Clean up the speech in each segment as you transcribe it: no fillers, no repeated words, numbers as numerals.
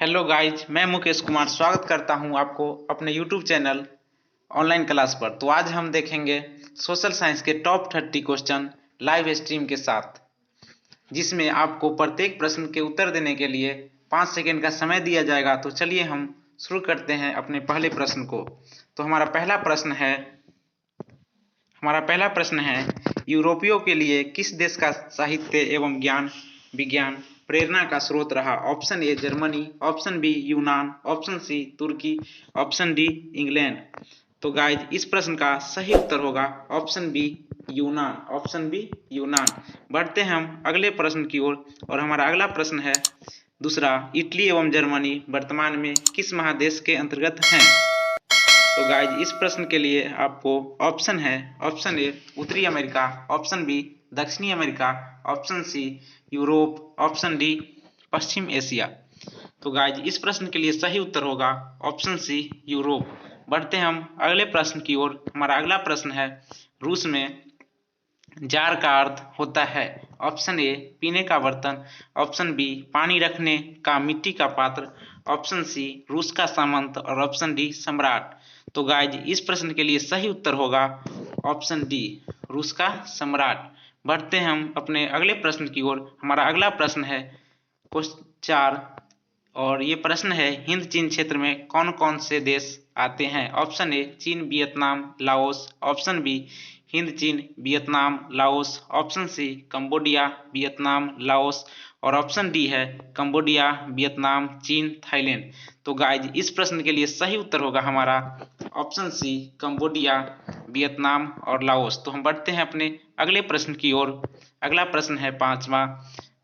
Hello guys, मैं मुकेश कुमार स्वागत करता हूं आपको अपने यूट्यूब चैनल ऑनलाइन क्लास पर। तो आज हम देखेंगे सोशल साइंस के टॉप 30 क्वेश्चन लाइव स्ट्रीम के साथ, जिसमें आपको प्रत्येक प्रश्न के उत्तर देने के लिए 5 सेकेंड का समय दिया जाएगा। तो चलिए हम शुरू करते हैं अपने पहले प्रश्न को। तो हमारा पहला प्रश्न है, यूरोपियों के लिए किस देश का साहित्य एवं ज्ञान विज्ञान प्रेरणा का स्रोत रहा? Option A Germany, option B यूनान, ऑप्शन सी तुर्की, ऑप्शन डी इंग्लैंड। तो गाइज, इस प्रश्न का सही उत्तर होगा ऑप्शन बी यूनान। ऑप्शन बी यूनान। बढ़ते हैं हम अगले प्रश्न की ओर और हमारा अगला प्रश्न है दूसरा, इटली एवं जर्मनी वर्तमान में किस महादेश के अंतर्गत हैं? तो गाइज, इस प्रश्न के लिए आपको ऑप्शन है, ऑप्शन ए उत्तरी अमेरिका, ऑप्शन बी दक्षिणी America, option C Europe, option D पश्चिम एशिया। तो गाइज, इस प्रश्न के लिए सही उत्तर होगा ऑप्शन सी यूरोप। बढ़ते हैं हम अगले प्रश्न की ओर। हमारा अगला प्रश्न है, रूस में जार का अर्थ होता है? ऑप्शन ए पीने का बर्तन, ऑप्शन बी पानी रखने का मिट्टी का पात्र, ऑप्शन सी रूस का सामंत और ऑप्शन डी सम्राट। तो गाइज, इस प्रश्न के लिए सही उत्तर होगा ऑप्शन डी रूस का सम्राट। बढ़ते हैं हम अपने अगले प्रश्न की ओर। हमारा अगला प्रश्न है क्वेश्चन 4 और ये प्रश्न है, हिंद चीन क्षेत्र में कौन कौन से देश आते हैं? ऑप्शन ए चीन Vietnam Laos, option B Hind चीन Vietnam Laos, option C Cambodia Vietnam Laos और ऑप्शन डी है कंबोडिया वियतनाम चीन थाईलैंड। तो गाइज, इस प्रश्न के लिए सही उत्तर होगा हमारा ऑप्शन सी कंबोडिया वियतनाम और लाओस। तो हम बढ़ते हैं अपने अगले प्रश्न की ओर। अगला प्रश्न है 5वां,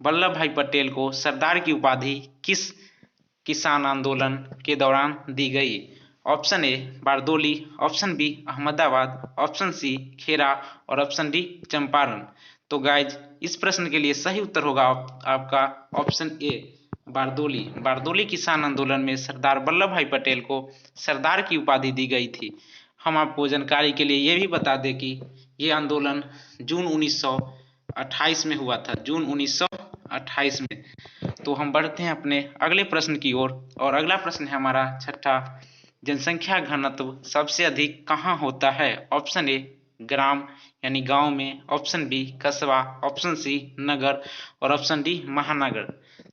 वल्लभ भाई पटेल को सरदार की उपाधि किस किसान आंदोलन के दौरान दी गई? Option A Bardoli, option B Ahmedabad, option C Kheda और ऑप्शन डी चंपारण। तो गाइज, इस प्रश्न के लिए सही उत्तर होगा आपका ऑप्शन ए बारदोली। बारदोली किसान आंदोलन में सरदार वल्लभ भाई पटेल को सरदार की उपाधि दी गई थी। हम आपको जानकारी के लिए ये भी बता दें कि ये आंदोलन जून 1928 में हुआ था, जून 1928 में। तो हम बढ़ते हैं अपने अगले प्रश्न की ओर और अगला प्रश्न है हमारा 6ठा, जनसंख्या घनत्व सबसे अधिक कहाँ होता है? ऑप्शन ए ग्राम यानी गांव में, ऑप्शन बी कस्बा, ऑप्शन सी नगर और ऑप्शन डी महानगर।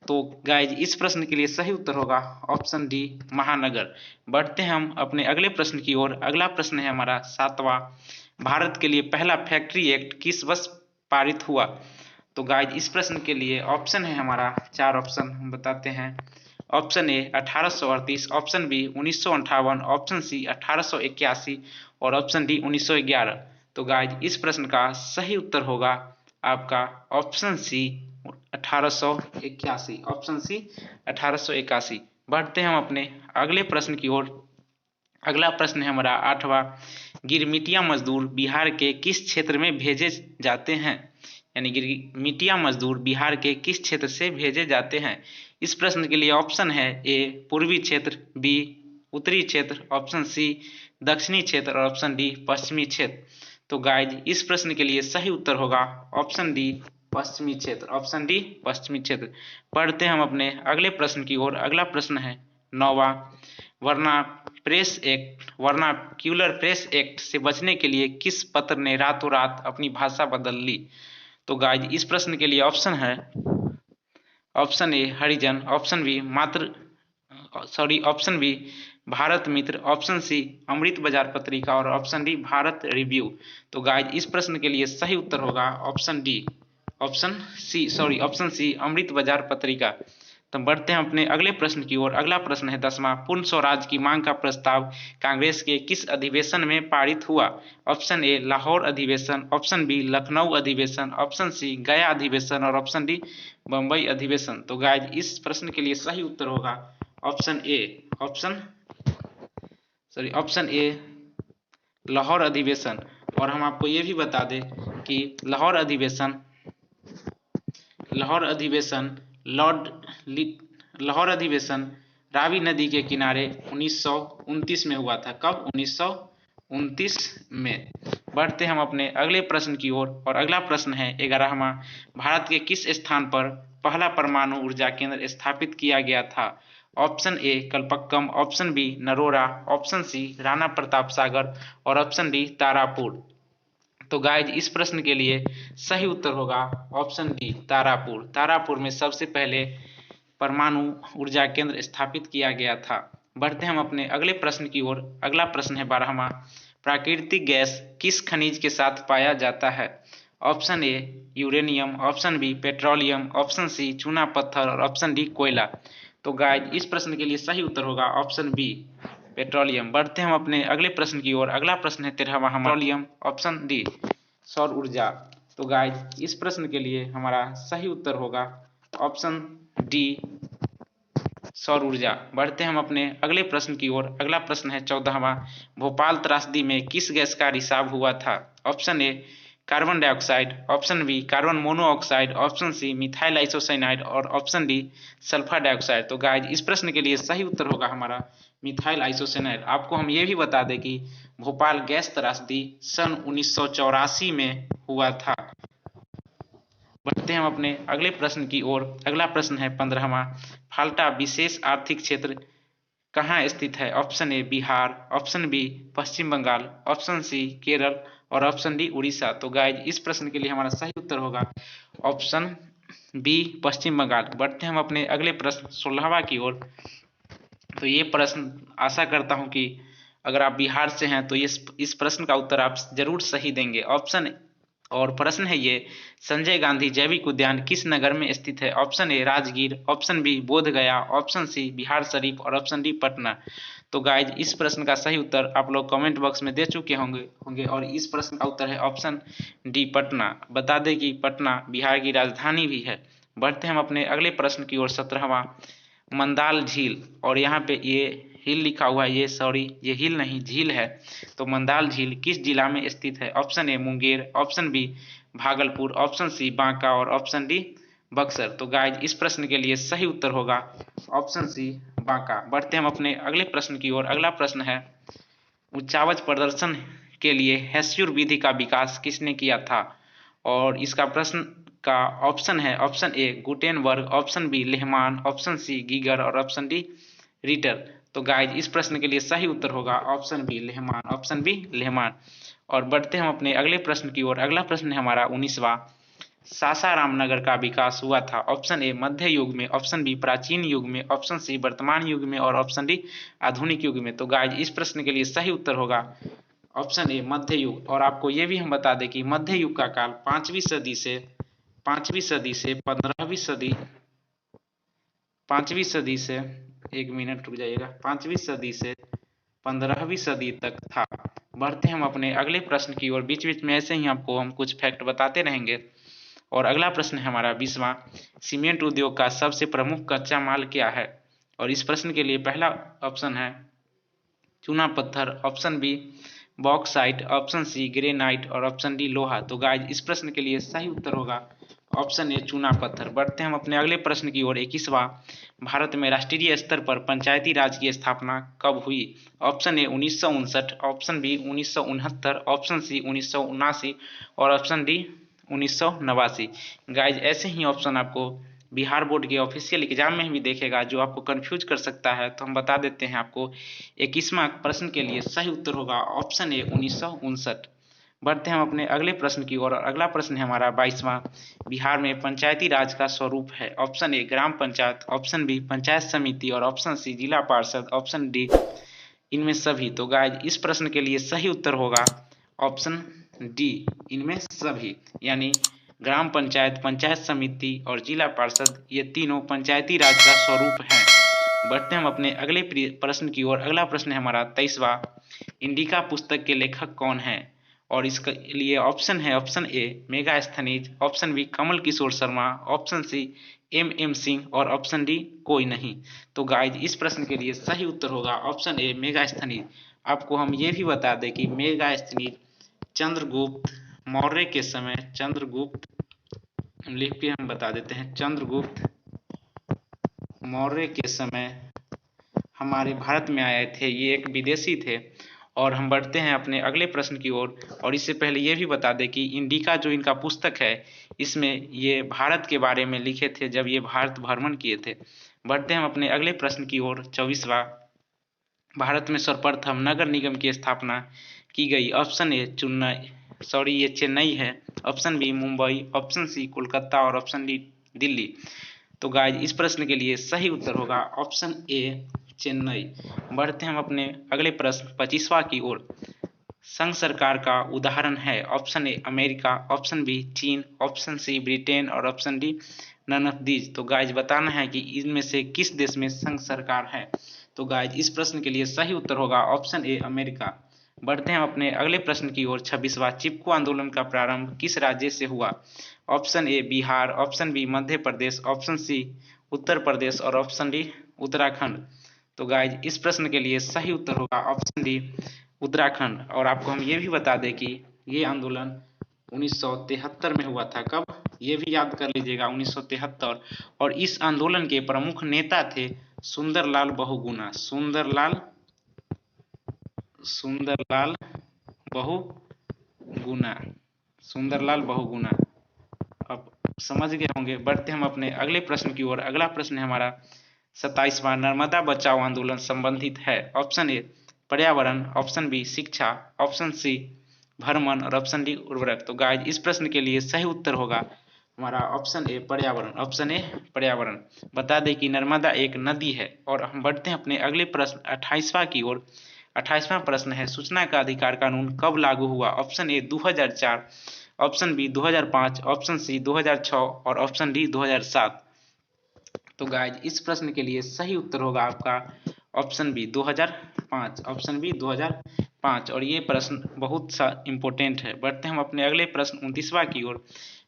तो गाइज, इस प्रश्न के लिए सही उत्तर होगा ऑप्शन डी महानगर। बढ़ते हैं हम अपने अगले प्रश्न की ओर। अगला प्रश्न है हमारा 7वां, भारत के लिए पहला फैक्ट्री एक्ट किस वर्ष पारित हुआ? तो गाइज, इस प्रश्न के लिए ऑप्शन है हमारा 4 ऑप्शन हम बताते हैं। Option A 1838, option B 1958, option C 1881 और ऑप्शन डी 1911। तो गाइज, इस प्रश्न का सही उत्तर होगा आपका ऑप्शन सी 1881, ऑप्शन सी 1881। बढ़ते हैं हम अपने अगले प्रश्न की ओर। अगला प्रश्न है हमारा 8वां, गिरमिटिया मजदूर बिहार के किस क्षेत्र में भेजे जाते हैं? यानी गिरमिटिया मजदूर बिहार के किस क्षेत्र से भेजे जाते हैं? इस प्रश्न के लिए ऑप्शन है ए पूर्वी क्षेत्र, बी उत्तरी क्षेत्र, ऑप्शन सी दक्षिणी क्षेत्र और ऑप्शन डी पश्चिमी क्षेत्र। तो गाइज, इस प्रश्न के लिए सही उत्तर होगा ऑप्शन डी पश्चिमी क्षेत्र, ऑप्शन डी पश्चिमी क्षेत्र। पढ़ते हैं हम अपने अगले प्रश्न की ओर। अगला प्रश्न है 9वां, वर्नाक्यूलर प्रेस एक्ट से बचने के लिए किस पत्र ने रातों रात अपनी भाषा बदल ली? तो गाइज, इस प्रश्न के लिए ऑप्शन है, option A Harijan, option B Bharat Mitra, option C Amrit Bazar Patrika और ऑप्शन डी भारत रिव्यू। तो गाइज, इस प्रश्न के लिए सही उत्तर होगा ऑप्शन सी अमृत बाजार पत्रिका। तो बढ़ते हैं अपने अगले प्रश्न की ओर। अगला प्रश्न है 10वां, पूर्ण स्वराज की मांग का प्रस्ताव कांग्रेस के किस अधिवेशन में पारित हुआ? ऑप्शन ए लाहौर अधिवेशन, ऑप्शन बी लखनऊ अधिवेशन, ऑप्शन सी गया अधिवेशन और ऑप्शन डी बम्बई अधिवेशन। तो गाइज, इस प्रश्न के लिए सही उत्तर होगा ऑप्शन ए लाहौर अधिवेशन। और हम आपको ये भी बता दें कि लाहौर अधिवेशन रावी नदी के किनारे 1929 में हुआ था। कब? 1929 में। बढ़ते हम अपने अगले प्रश्न की ओर और अगला प्रश्न है 11वां, भारत के किस स्थान पर पहला परमाणु ऊर्जा केंद्र स्थापित किया गया था? Option A Kalpakkam, option B Narora, option C Rana Pratap Sagar और ऑप्शन डी तारापुर। तो गाइज इस प्रश्न के लिए सही उत्तर होगा ऑप्शन डी तारापुर। तारापुर में सबसे पहले परमाणु ऊर्जा केंद्र स्थापित किया गया था। बढ़ते हम अपने अगले प्रश्न की ओर। अगला प्रश्न है 12वां। प्राकृतिक गैस किस खनिज के साथ पाया जाता है? Option A uranium, option B petroleum, option C चूना पत्थर और ऑप्शन डी कोयला। तो गाइज इस प्रश्न के लिए सही उत्तर होगा ऑप्शन बी पेट्रोलियम। बढ़ते हम अपने अगले प्रश्न की ओर। अगला प्रश्न है 13वां पेट्रोलियम, ऑप्शन डी सौर ऊर्जा। तो गाइज इस प्रश्न के लिए हमारा सही उत्तर होगा ऑप्शन डी सौर ऊर्जा। बढ़ते हम अपने अगले प्रश्न की ओर। अगला प्रश्न है 14वां। भोपाल त्रासदी में किस गैस का रिसाव हुआ था? Option A carbon dioxide, option B carbon monoxide, option C methyl isocyanide और ऑप्शन डी सल्फर डाइऑक्साइड। तो गाइज इस प्रश्न के लिए सही उत्तर होगा हमारा मिथाइल आइसोसाइनाइड। आपको हम ये भी बता दें कि भोपाल गैस त्रासदी सन 1984 में हुआ था। बढ़ते हम अपने अगले प्रश्न की ओर। अगला प्रश्न है 15वां। फाल्टा विशेष आर्थिक क्षेत्र कहाँ स्थित है? Option A Bihar, option B Paschim Bangal, option C Kerala और ऑप्शन डी उड़ीसा। तो गाइज इस प्रश्न के लिए हमारा सही उत्तर होगा ऑप्शन बी पश्चिम बंगाल। बढ़ते हम अपने अगले प्रश्न 16वां की ओर। तो ये प्रश्न आशा करता हूँ कि अगर आप बिहार से हैं तो इस प्रश्न का उत्तर आप जरूर सही देंगे। ऑप्शन और प्रश्न है ये, संजय गांधी जैविक उद्यान किस नगर में स्थित है? Option A Rajgir, option B Bodhgaya, option C Bihar Sharif और ऑप्शन डी पटना। तो गाइज इस प्रश्न का सही उत्तर आप लोग कमेंट बॉक्स में दे चुके होंगे और इस प्रश्न का उत्तर है ऑप्शन डी पटना। बता दें कि पटना बिहार की राजधानी भी है। बढ़ते हम अपने अगले प्रश्न की ओर। 17वां। मंदाल झील, और यहाँ पे ये हिल लिखा हुआ है, ये हिल नहीं झील है। तो मंदाल झील किस जिला में स्थित है? Option A Munger, option B Bhagalpur, option C Banka और ऑप्शन डी बक्सर। तो गाइज इस प्रश्न के लिए सही उत्तर होगा ऑप्शन सी बांका। बढ़ते हम अपने अगले प्रश्न की ओर। अगला प्रश्न है, उच्चावच प्रदर्शन के लिए हेस्यूर विधि का विकास किसने किया था? और इसका प्रश्न का ऑप्शन है option A Gutenberg, option B Lehmann, option C Geiger और ऑप्शन डी रीटर। तो गाइज इस प्रश्न के लिए सही उत्तर होगा option B Lehmann, option B Lehmann. और बढ़ते हम अपने अगले प्रश्न की ओर। अगला प्रश्न है हमारा 19वां। सासाराम नगर का विकास हुआ था? ऑप्शन ए मध्य युग में, ऑप्शन बी प्राचीन युग में, ऑप्शन सी वर्तमान युग में और ऑप्शन डी आधुनिक युग में। तो गाइज इस प्रश्न के लिए सही उत्तर होगा ऑप्शन ए मध्य युग। और आपको ये भी हम बता दें कि मध्य युग का काल 5वीं सदी से 15वीं सदी 5वीं सदी से 1 मिनट रुक जाइएगा 5वीं सदी से 15वीं सदी तक था। बढ़ते हम अपने अगले प्रश्न की ओर। बीच बीच में ऐसे ही आपको हम कुछ फैक्ट बताते रहेंगे। और अगला प्रश्न है हमारा 20वां। सीमेंट उद्योग का सबसे प्रमुख कच्चा माल क्या है? और इस प्रश्न के लिए पहला ऑप्शन है चूना पत्थर, option B bauxite, option C granite और ऑप्शन डी लोहा। तो गाइज इस प्रश्न के लिए सही उत्तर होगा ऑप्शन ए चूना पत्थर। बढ़ते हम अपने अगले प्रश्न की ओर। 21वां। भारत में राष्ट्रीय स्तर पर पंचायती राज की स्थापना कब हुई? Option A 1959, option B 1969, option C 1979 और ऑप्शन डी 1989। गाइज ऐसे ही ऑप्शन आपको बिहार बोर्ड के ऑफिशियल एग्जाम में भी देखेगा जो आपको कंफ्यूज कर सकता है। तो हम बता देते हैं आपको 21वां प्रश्न के लिए सही उत्तर होगा ऑप्शन ए 1959। बढ़ते हम अपने अगले प्रश्न की ओर। अगला प्रश्न है हमारा 22वां। बिहार में पंचायती राज का स्वरूप है? Option A gram panchayat, option B panchayat samiti और ऑप्शन सी जिला पार्षद, ऑप्शन डी इनमें सभी। तो गाइज इस प्रश्न के लिए सही उत्तर होगा ऑप्शन डी इनमें सभी, यानी ग्राम पंचायत, पंचायत समिति और जिला पार्षद ये तीनों पंचायती राज का स्वरूप हैं। बढ़ते हम अपने अगले प्रश्न की ओर। अगला प्रश्न है हमारा 23वां। इंडिका पुस्तक के लेखक कौन है? और इसके लिए ऑप्शन है option A Megasthenes, option B Kamal Kishore Sharma, option C M Singh और ऑप्शन डी कोई नहीं। तो गाइज इस प्रश्न के लिए सही उत्तर होगा ऑप्शन ए मेगास्थनीज। आपको हम ये भी बता दें कि मेगास्थनीज चंद्रगुप्त मौर्य के समय लिख के हम बता देते हैं चंद्रगुप्त मौर्य के समय हमारे भारत में आए थे। ये एक विदेशी थे। और हम बढ़ते हैं अपने अगले प्रश्न की ओर। और इससे पहले ये भी बता दें कि इंडिका जो इनका पुस्तक है इसमें ये भारत के बारे में लिखे थे जब ये भारत भ्रमण किए थे। बढ़ते हैं हम अपने अगले प्रश्न की ओर। 24वां, भारत में सर्वप्रथम नगर निगम की स्थापना की गई। ऑप्शन ए ये चेन्नई है, option B Mumbai, option C Kolkata और ऑप्शन डी दिल्ली। तो गाइज इस प्रश्न के लिए सही उत्तर होगा ऑप्शन ए चेन्नई। बढ़ते हैं हम अपने अगले प्रश्न 25वां की ओर। संघ सरकार का उदाहरण है। Option A America, option B चीन, ऑप्शन सी ब्रिटेन और option D none of these. तो गाइज बताना है कि इनमें से किस देश में संघ सरकार है। तो गाइज इस प्रश्न के लिए सही उत्तर होगा ऑप्शन ए अमेरिका। बढ़ते हैं अपने अगले प्रश्न की ओर। 26वां, चिपको आंदोलन का प्रारंभ किस राज्य से हुआ। Option A Bihar, option B Madhya Pradesh, option C Uttar Pradesh और ऑप्शन डी उत्तराखंड। तो गाइज इस प्रश्न के लिए सही उत्तर होगा ऑप्शन डी उत्तराखंड। और आपको हम ये भी बता दें कि ये आंदोलन 1973 में हुआ था। कब, ये भी याद कर लीजिएगा, 1973। और इस आंदोलन के प्रमुख नेता थे सुंदरलाल बहुगुणा। सुंदरलाल बहुगुणा। सुंदरलाल बहुगुणा। अब समझ गए होंगे। बढ़ते हम अपने अगले प्रश्न की ओर। अगला प्रश्न है हमारा 27वां, नर्मदा बचाओ आंदोलन संबंधित है। ऑप्शन ए पर्यावरण, ऑप्शन बी शिक्षा, ऑप्शन सी भ्रमण और ऑप्शन डी उर्वरक। तो गाइज इस प्रश्न के लिए सही उत्तर होगा हमारा ऑप्शन ए पर्यावरण। ऑप्शन ए पर्यावरण। बता दें कि नर्मदा एक नदी है। और हम बढ़ते हैं अपने अगले प्रश्न 28वां की ओर। 28वां प्रश्न है सूचना का अधिकार कानून कब लागू हुआ। Option A 2004, option B 2005, option C 2006 और ऑप्शन डी 2007। तो गाइज इस प्रश्न के लिए सही उत्तर होगा आपका ऑप्शन बी 2005। Option B 2005। और ये प्रश्न बहुत सा इम्पोर्टेंट है। बढ़ते हम अपने अगले प्रश्न 29वां की ओर।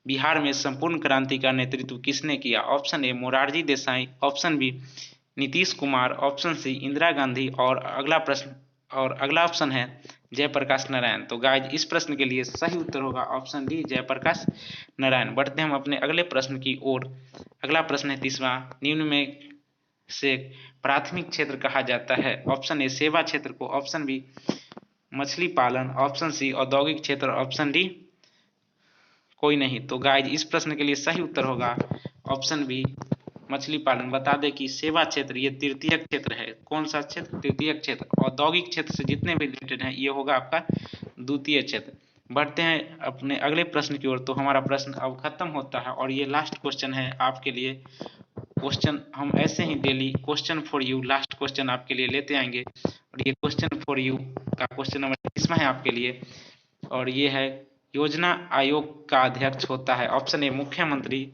बिहार में संपूर्ण क्रांति का नेतृत्व किसने किया। Option A Morarji Desai, option B Nitish Kumar, option C Indira Gandhi और अगला ऑप्शन है जयप्रकाश नारायण। तो गाइज इस प्रश्न के लिए सही उत्तर होगा ऑप्शन डी जयप्रकाश नारायण। बढ़ते हम अपने अगले प्रश्न की ओर। अगला प्रश्न है 30वां, निम्न में से प्राथमिक क्षेत्र कहा जाता है। ऑप्शन ए सेवा क्षेत्र को, ऑप्शन बी मछली पालन, ऑप्शन सी औद्योगिक क्षेत्र, ऑप्शन डी कोई नहीं। तो गाइज इस प्रश्न के लिए सही उत्तर होगा ऑप्शन बी मछली पालन। बता दें कि सेवा क्षेत्र ये तृतीय क्षेत्र है। कौन सा क्षेत्र, तृतीय क्षेत्र। औद्योगिक क्षेत्र से जितने भी रिलेटेड हैं ये होगा आपका द्वितीय क्षेत्र। बढ़ते हैं अपने अगले प्रश्न की ओर। तो हमारा प्रश्न अब खत्म होता है और ये लास्ट क्वेश्चन है आपके लिए। क्वेश्चन हम ऐसे ही daily question for you last question आपके लिए लेते आएंगे। और ये क्वेश्चन फॉर यू का क्वेश्चन नंबर 30वां है आपके लिए। और ये है योजना आयोग का अध्यक्ष होता है। ऑप्शन ए मुख्यमंत्री,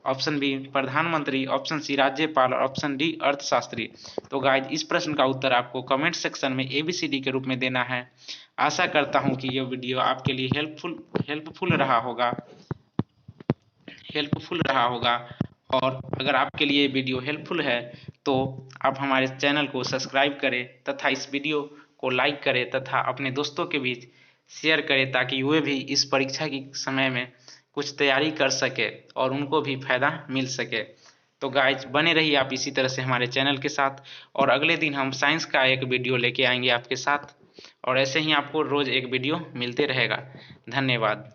ऑप्शन बी प्रधानमंत्री, ऑप्शन सी राज्यपाल और ऑप्शन डी अर्थशास्त्री। तो गाइज इस प्रश्न का उत्तर आपको कमेंट सेक्शन में ABCD के रूप में देना है। आशा करता हूं कि यह वीडियो आपके लिए हेल्पफुल रहा होगा। और अगर आपके लिए वीडियो हेल्पफुल है तो आप हमारे चैनल को सब्सक्राइब करें तथा इस वीडियो को लाइक करें तथा अपने दोस्तों के बीच शेयर करें ताकि वे भी इस परीक्षा के समय में कुछ तैयारी कर सके और उनको भी फायदा मिल सके। तो गाइज बने रहिए आप इसी तरह से हमारे चैनल के साथ। और अगले दिन हम साइंस का एक वीडियो लेके आएंगे आपके साथ। और ऐसे ही आपको रोज एक वीडियो मिलते रहेगा। धन्यवाद।